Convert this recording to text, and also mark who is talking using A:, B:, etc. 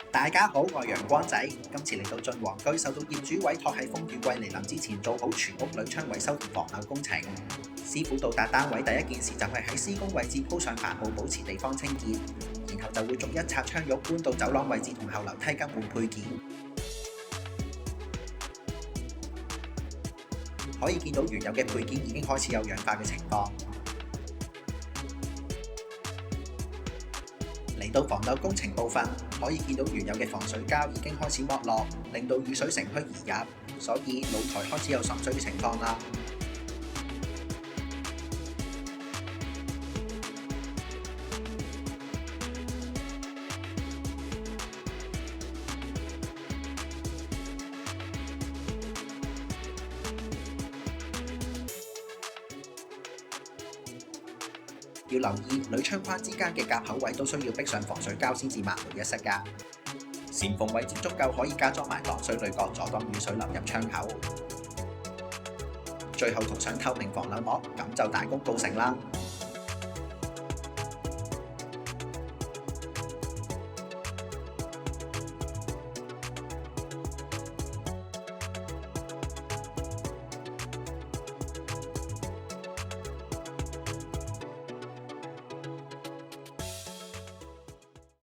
A: 大家好，我係陽光仔。今次嚟到晉皇居，受到業主委託喺風雨季嚟臨之前做好全屋鋁窗維修同防漏工程。師傅到達單位第一件事就係喺施工位置鋪上帆布，保持地方清潔，然後就會逐一拆窗褥，搬到走廊位置同後樓梯更換配件。可以見到原有嘅配件已經開始有氧化嘅情況。嚟到防漏工程部分，可以見到原有嘅防水膠已經開始剝落，令到雨水乘虛而入，所以露台開始有滲水嘅情況啦。要留意鋁窗框之間嘅夾口位都需要逼上防水膠先至萬無一失㗎。檐縫位置足夠可以加裝埋擋水濾角，阻擋雨水流入窗口。最後塗上透明防漏膜，咁就大功告成啦。